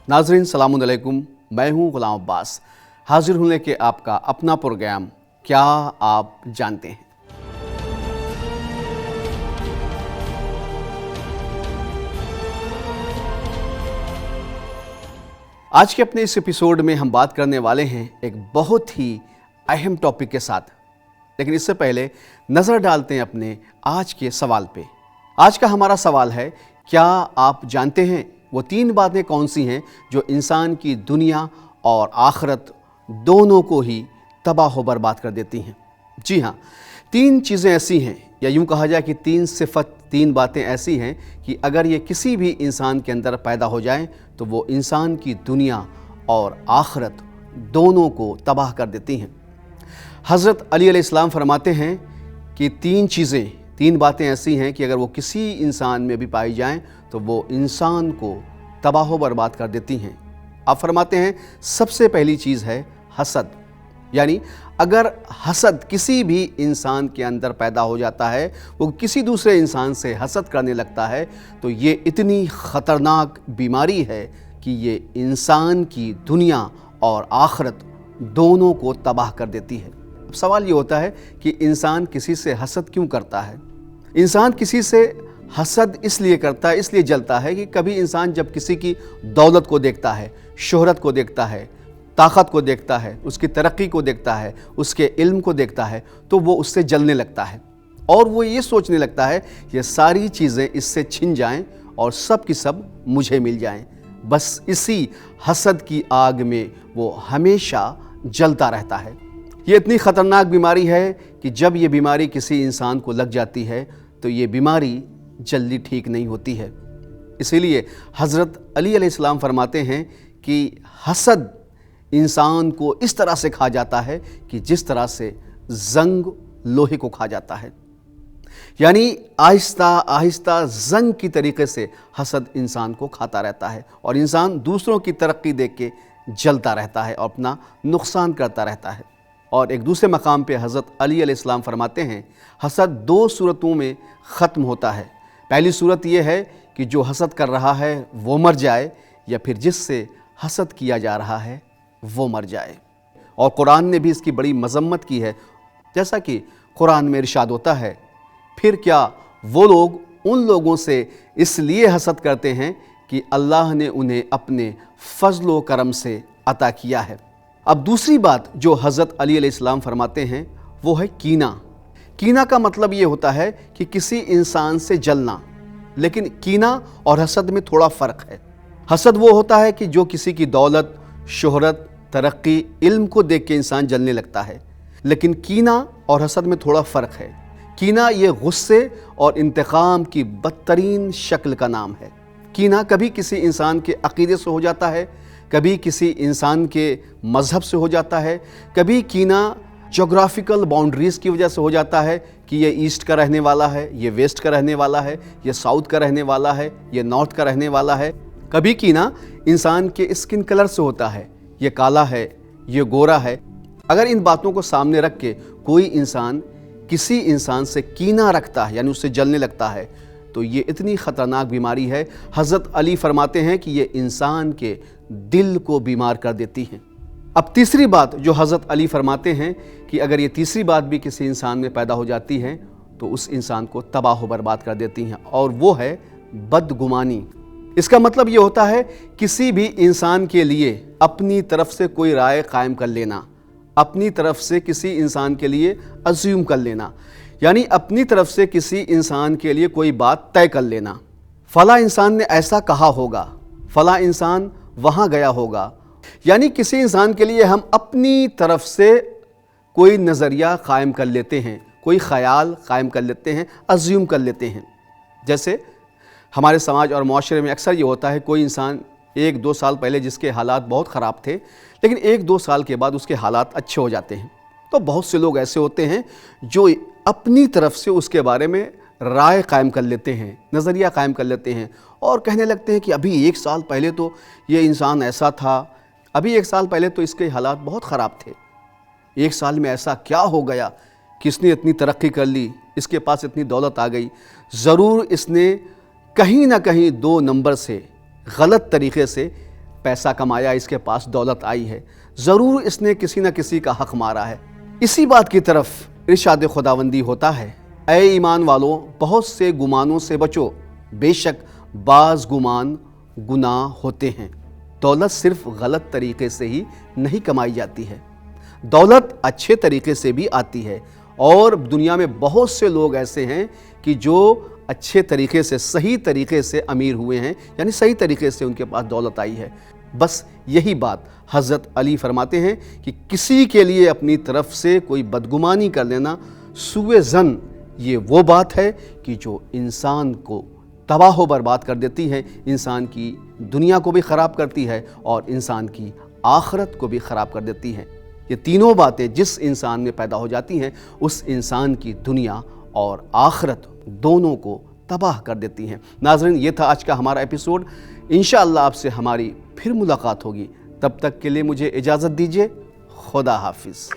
नाज़रीन सलाम अलैकुम, मैं हूँ गुलाम अब्बास। हाजिर हूँ लेके आपका अपना प्रोग्राम क्या आप जानते हैं। आज के अपने इस एपिसोड में हम बात करने वाले हैं एक बहुत ही अहम टॉपिक के साथ, लेकिन इससे पहले नज़र डालते हैं अपने आज के सवाल पे। आज का हमारा सवाल है, क्या आप जानते हैं वो 3 बातें कौन सी हैं जो इंसान की दुनिया और आखिरत दोनों को ही तबाह व बर्बाद कर देती हैं। जी हाँ, 3 चीज़ें ऐसी हैं, या यूँ कहा जाए कि 3 सिफत, 3 बातें ऐसी हैं कि अगर ये किसी भी इंसान के अंदर पैदा हो जाएं तो वो इंसान की दुनिया और आखिरत दोनों को तबाह कर देती हैं। हज़रत अली अलैहिस्सलाम फरमाते हैं कि 3 बातें ऐसी हैं कि अगर वो किसी इंसान में भी पाई जाएं तो वो इंसान को तबाह व बर्बाद कर देती हैं। आप फरमाते हैं सबसे पहली चीज़ है हसद, यानी अगर हसद किसी भी इंसान के अंदर पैदा हो जाता है, वो किसी दूसरे इंसान से हसद करने लगता है, तो ये इतनी ख़तरनाक बीमारी है कि ये इंसान की दुनिया और आखिरत दोनों को तबाह कर देती है। अब सवाल ये होता है कि इंसान किसी से हसद क्यों करता है। इंसान किसी से हसद इसलिए करता है, इसलिए जलता है कि कभी इंसान जब किसी की दौलत को देखता है, शोहरत को देखता है, ताकत को देखता है, उसकी तरक्की को देखता है, उसके इल्म को देखता है, तो वो उससे जलने लगता है और वो ये सोचने लगता है ये सारी चीज़ें इससे छिन जाएं और सब की सब मुझे मिल जाएं। बस इसी हसद की आग में वो हमेशा जलता रहता है। ये इतनी ख़तरनाक बीमारी है कि जब ये बीमारी किसी इंसान को लग जाती है तो ये बीमारी जल्दी ठीक नहीं होती है। इसीलिए हज़रत अली अलैहिस्सलाम फरमाते हैं कि हसद इंसान को इस तरह से खा जाता है कि जिस तरह से जंग लोहे को खा जाता है, यानी आहिस्ता आहिस्ता जंग की तरीके से हसद इंसान को खाता रहता है और इंसान दूसरों की तरक्की देख के जलता रहता है और अपना नुकसान करता रहता है। और एक दूसरे मकाम पे हज़रत अली अलैहिस्सलाम फरमाते हैं हसद 2 सूरतों में ख़त्म होता है। पहली सूरत ये है कि जो हसद कर रहा है वो मर जाए, या फिर जिससे हसद किया जा रहा है वो मर जाए। और कुरान ने भी इसकी बड़ी मज़म्मत की है, जैसा कि कुरान में इरशाद होता है, फिर क्या वो लोग उन लोगों से इसलिए हसद करते हैं कि अल्लाह ने उन्हें अपने फज़ल व करम से अता किया है। अब दूसरी बात जो हज़रत अली अलैहिस्सलाम फरमाते हैं वो है कीना। कीना का मतलब ये होता है कि किसी इंसान से जलना, लेकिन कीना और हसद में थोड़ा फ़र्क है। हसद वो होता है कि जो किसी की दौलत, शोहरत, तरक्की, इल्म को देख के इंसान जलने लगता है, लेकिन कीना और हसद में थोड़ा फ़र्क है। कीना ये गुस्से और इंतकाम की बदतरीन शक्ल का नाम है। कीना कभी किसी इंसान के अक़ीदे से हो जाता है, कभी किसी इंसान के मज़हब से हो जाता है, कभी कीना जोग्राफिकल बाउंड्रीज़ की वजह से हो जाता है कि ये ईस्ट का रहने वाला है, ये वेस्ट का रहने वाला है, ये साउथ का रहने वाला है, ये नॉर्थ का रहने वाला है। कभी कीना इंसान के स्किन कलर से होता है, ये काला है, ये गोरा है। अगर इन बातों को सामने रख के कोई इंसान किसी इंसान से कीना रखता है, यानी उससे जलने लगता है, तो ये इतनी ख़तरनाक बीमारी है। हज़रत अली फरमाते हैं कि ये इंसान के दिल को बीमार कर देती है। अब तीसरी बात जो हज़रत अली फरमाते हैं कि अगर ये तीसरी बात भी किसी इंसान में पैदा हो जाती है तो उस इंसान को तबाह व बर्बाद कर देती हैं, और वो है बदगुमानी। इसका मतलब ये होता है किसी भी इंसान के लिए अपनी तरफ से कोई राय कायम कर लेना, अपनी तरफ से किसी इंसान के लिए अज्यूम कर लेना, यानी अपनी तरफ से किसी इंसान के लिए कोई बात तय कर लेना। फ़ला इंसान ने ऐसा कहा होगा, फ़ला इंसान वहाँ गया होगा, यानी किसी इंसान के लिए हम अपनी तरफ से कोई नज़रिया कायम कर लेते हैं, कोई ख़याल कायम कर लेते हैं, अज्यूम कर लेते हैं। जैसे हमारे समाज और माशरे में अक्सर ये होता है, कोई इंसान 1-2 साल पहले जिसके हालात बहुत ख़राब थे, लेकिन 1-2 साल के बाद उसके हालात अच्छे हो जाते हैं। तो बहुत से लोग ऐसे होते हैं जो अपनी तरफ से उसके बारे में राय कायम कर लेते हैं, नज़रिया कायम कर लेते हैं और कहने लगते हैं कि अभी 1 साल पहले तो ये इंसान ऐसा था, अभी 1 साल पहले तो इसके हालात बहुत ख़राब थे, 1 साल में ऐसा क्या हो गया कि इसने इतनी तरक्की कर ली, इसके पास इतनी दौलत आ गई, ज़रूर इसने कहीं ना कहीं 2 नंबर से गलत तरीक़े से पैसा कमाया, इसके पास दौलत आई है, ज़रूर इसने किसी न किसी का हक मारा है। इसी बात की तरफ इरशाद खुदावंदी होता है, ऐ ईमान वालों, बहुत से गुमानों से बचो, बेशक बाज़ गुमान गुनाह होते हैं। दौलत सिर्फ गलत तरीके से ही नहीं कमाई जाती है, दौलत अच्छे तरीके से भी आती है। और दुनिया में बहुत से लोग ऐसे हैं कि जो अच्छे तरीके से, सही तरीके से अमीर हुए हैं, यानी सही तरीके से उनके पास दौलत आई है। बस यही बात हज़रत अली फरमाते हैं कि किसी के लिए अपनी तरफ से कोई बदगुमानी कर लेना, सूए ज़न, ये वो बात है कि जो इंसान को तबाह व बर्बाद कर देती है, इंसान की दुनिया को भी ख़राब करती है और इंसान की आखिरत को भी ख़राब कर देती है। ये तीनों बातें जिस इंसान में पैदा हो जाती हैं, उस इंसान की दुनिया और आखिरत दोनों को तबाह कर देती हैं। नाज़रीन, ये था आज का हमारा एपिसोड। इंशाअल्लाह आपसे हमारी फिर मुलाकात होगी। तब तक के लिए मुझे इजाज़त दीजिए। खुदा हाफिज़।